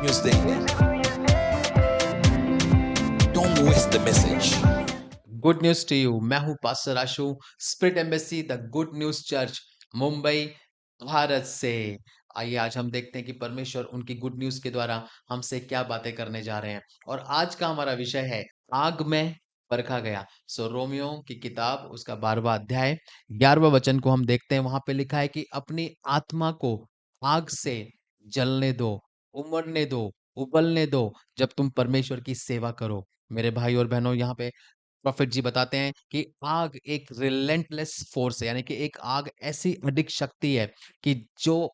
news daily. Don't waste the message. Good news to you. मैं हूं pastor Ashu, Spirit Embassy the Good News Church, Mumbai, Bharat से। आइए आज हम देखते हैं कि परमेश्वर उनकी गुड न्यूज के द्वारा हमसे क्या बातें करने जा रहे हैं। और आज का हमारा विषय है आग में परखा गया। सो रोमियो की किताब उसका 12वां अध्याय 11वां वचन को हम देखते हैं। वहां पे लिखा है कि अपनी आत्मा को आग से जलने दो, उमड़ने दो, उबलने दो, जब तुम परमेश्वर की सेवा करो। मेरे भाई और बहनों, यहाँ पे प्रॉफिट जी बताते हैं कि आग एक रिलेंटलेस फोर्स है, यानी कि एक आग ऐसी अडिग शक्ति है कि जो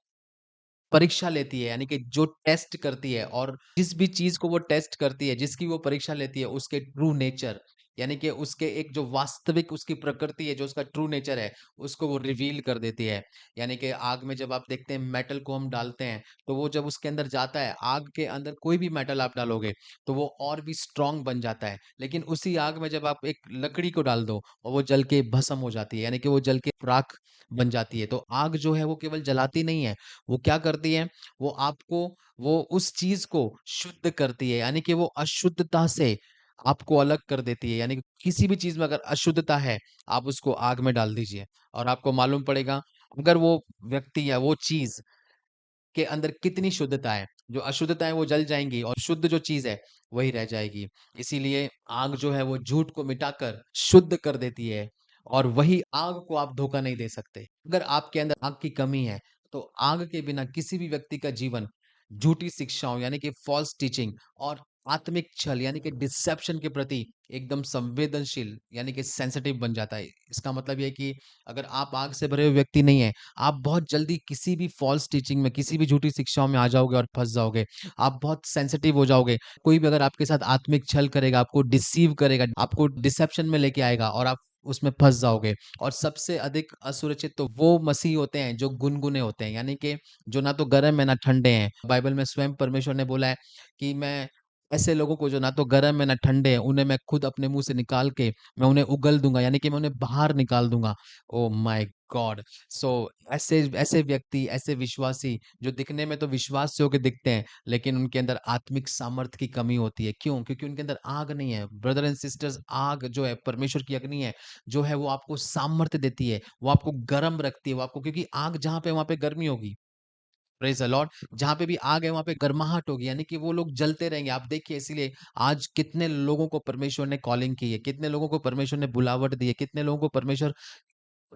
परीक्षा लेती है, यानी कि जो टेस्ट करती है, और जिस भी चीज को वो टेस्ट करती है, जिसकी वो परीक्षा लेती है, उसके ट्रू नेचर, यानी कि उसके एक जो वास्तविक उसकी प्रकृति है, जो उसका ट्रू नेचर है, उसको वो रिवील कर देती है। यानी कि आग में जब आप देखते हैं मेटल को हम डालते हैं, तो वो जब उसके अंदर जाता है, आग के अंदर कोई भी मेटल आप डालोगे तो वो और भी स्ट्रांग बन जाता है। लेकिन उसी आग में जब आप एक लकड़ी को डाल दो और वो जल के भस्म हो जाती है, यानी कि वो जल के राख बन जाती है। तो आग जो है वो केवल जलाती नहीं है, वो क्या करती है, वो आपको, वो उस चीज को शुद्ध करती है, यानी कि वो अशुद्धता से आपको अलग कर देती है। यानी कि किसी भी चीज में अगर अशुद्धता है, आप उसको आग में डाल दीजिए और आपको मालूम पड़ेगा, अगर वो व्यक्ति या वो चीज के अंदर कितनी शुद्धता है, जो अशुद्धता है वो जल जाएंगी और शुद्ध जो चीज है वही रह जाएगी। इसीलिए आग जो है वो झूठ को मिटाकर शुद्ध कर देती है, और वही आग को आप धोखा नहीं दे सकते। अगर आपके अंदर आग की कमी है, तो आग के बिना किसी भी व्यक्ति का जीवन झूठी शिक्षाओं, यानी कि फॉल्स टीचिंग, और आत्मिक छल, यानी कि डिसेप्शन के प्रति एकदम संवेदनशील, यानी कि सेंसिटिव बन जाता है। इसका मतलब ये है कि अगर आप आग से भरे हुए व्यक्ति नहीं है, आप बहुत जल्दी किसी भी फॉल्स टीचिंग में, किसी भी झूठी शिक्षाओं में आ जाओगे और फंस जाओगे। आप बहुत सेंसिटिव हो जाओगे। कोई भी अगर आपके साथ आत्मिक छल करेगा, आपको डिसीव करेगा, आपको डिसेप्शन में लेके आएगा और आप उसमें फंस जाओगे। और सबसे अधिक असुरक्षित तो वो मसीह होते हैं जो गुनगुने होते हैं, यानी कि जो ना तो गर्म है ना ठंडे हैं। बाइबल में स्वयं परमेश्वर ने बोला है कि मैं ऐसे लोगों को जो ना तो गर्म है ना ठंडे हैं, उन्हें मैं खुद अपने मुंह से निकाल के मैं उन्हें उगल दूंगा, यानी कि मैं उन्हें बाहर निकाल दूंगा। Oh my God. सो ऐसे ऐसे व्यक्ति, ऐसे विश्वासी जो दिखने में तो विश्वासियों के दिखते हैं, लेकिन उनके अंदर आत्मिक सामर्थ्य की कमी होती है। क्यों? क्योंकि उनके अंदर आग नहीं है। ब्रदर एंड सिस्टर्स, आग जो है परमेश्वर की अग्नि है, जो है वो आपको सामर्थ्य देती है, वो आपको गर्म रखती है, वो आपको, क्योंकि आग जहाँ पे वहाँ पे गर्मी होगी। Praise the Lord. जहाँ पे भी आग है वहाँ पे गर्माहट होगी, यानी कि वो लोग जलते रहेंगे। आप देखिए, इसीलिए आज कितने लोगों को परमेश्वर ने कॉलिंग की है, कितने लोगों को परमेश्वर ने बुलावट दी है, कितने लोगों को परमेश्वर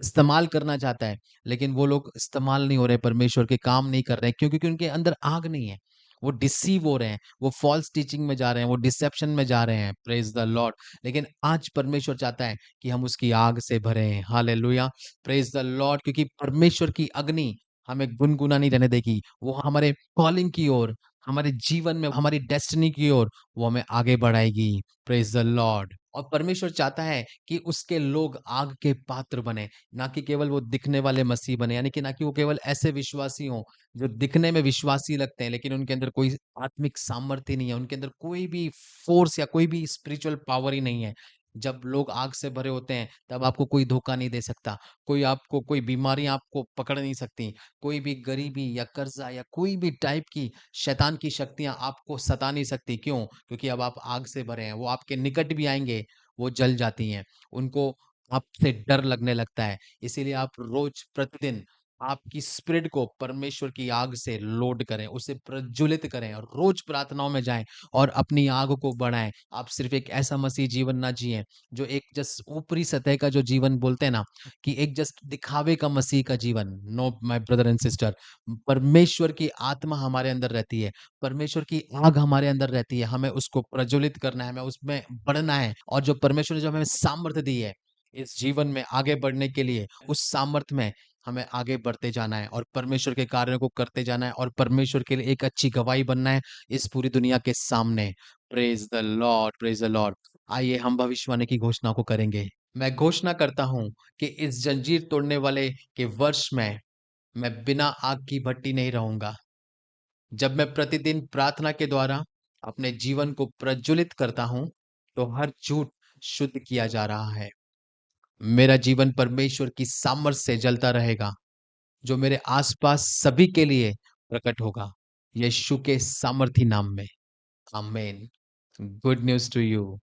इस्तेमाल करना चाहता है, लेकिन वो लोग इस्तेमाल नहीं हो रहे, परमेश्वर के काम नहीं कर रहे हैं। क्यों? क्योंकि उनके अंदर आग नहीं है। वो डिसीव हो रहे हैं, वो फॉल्स टीचिंग में जा रहे हैं, वो डिसेप्शन में जा रहे हैं। Praise the Lord. लेकिन आज परमेश्वर चाहता है कि हम उसकी आग से भरे हैं। हालेलुया। Praise the Lord. क्योंकि परमेश्वर की अग्नि हमें गुनगुना नहीं रहने देगी। वो हमारे कॉलिंग की ओर, हमारे जीवन में, हमारी डेस्टिनी की ओर वो हमें आगे बढ़ाएगी। Praise the Lord. और परमेश्वर चाहता है कि उसके लोग आग के पात्र बने, ना कि केवल वो दिखने वाले मसीह बने, यानी कि ना कि वो केवल ऐसे विश्वासी हों जो दिखने में विश्वासी लगते हैं, लेकिन उनके अंदर कोई आत्मिक सामर्थ्य नहीं है, उनके अंदर कोई भी फोर्स या कोई भी स्पिरिचुअल पावर ही नहीं है। जब लोग आग से भरे होते हैं, तब आपको कोई धोखा नहीं दे सकता, कोई आपको, कोई बीमारी आपको पकड़ नहीं सकती, कोई भी गरीबी या कर्जा या कोई भी टाइप की शैतान की शक्तियां आपको सता नहीं सकती। क्यों? क्योंकि अब आप आग से भरे हैं। वो आपके निकट भी आएंगे, वो जल जाती हैं, उनको आपसे डर लगने लगता है। इसीलिए आप रोज प्रतिदिन आपकी स्पिरिट को परमेश्वर की आग से लोड करें, उसे प्रज्वलित करें, और रोज प्रार्थनाओं में जाएं और अपनी आग को बढ़ाएं। आप सिर्फ एक ऐसा मसीह जीवन ना जिए जो एक जस्ट ऊपरी सतह का जो जीवन बोलते हैं ना, कि एक जस्ट दिखावे का मसीह का जीवन। No my brother and sister, परमेश्वर की आत्मा हमारे अंदर रहती है, परमेश्वर की आग हमारे अंदर रहती है, हमें उसको प्रज्वलित करना है, हमें उसमें बढ़ना है। और जो परमेश्वर ने जो हमें सामर्थ्य दी है इस जीवन में आगे बढ़ने के लिए, उस सामर्थ्य में हमें आगे बढ़ते जाना है और परमेश्वर के कार्यों को करते जाना है, और परमेश्वर के लिए एक अच्छी गवाही बनना है इस पूरी दुनिया के सामने। Praise the Lord, praise the Lord. आइए हम भविष्यवाणी की घोषणा को करेंगे। मैं घोषणा करता हूं कि इस जंजीर तोड़ने वाले के वर्ष में मैं बिना आग की भट्टी नहीं रहूंगा। जब मैं प्रतिदिन प्रार्थना के द्वारा अपने जीवन को प्रज्वलित करता हूं, तो हर झूठ शुद्ध किया जा रहा है। मेरा जीवन परमेश्वर की सामर्थ से जलता रहेगा, जो मेरे आसपास सभी के लिए प्रकट होगा। यीशु के सामर्थी नाम में। आमीन। Good news to you.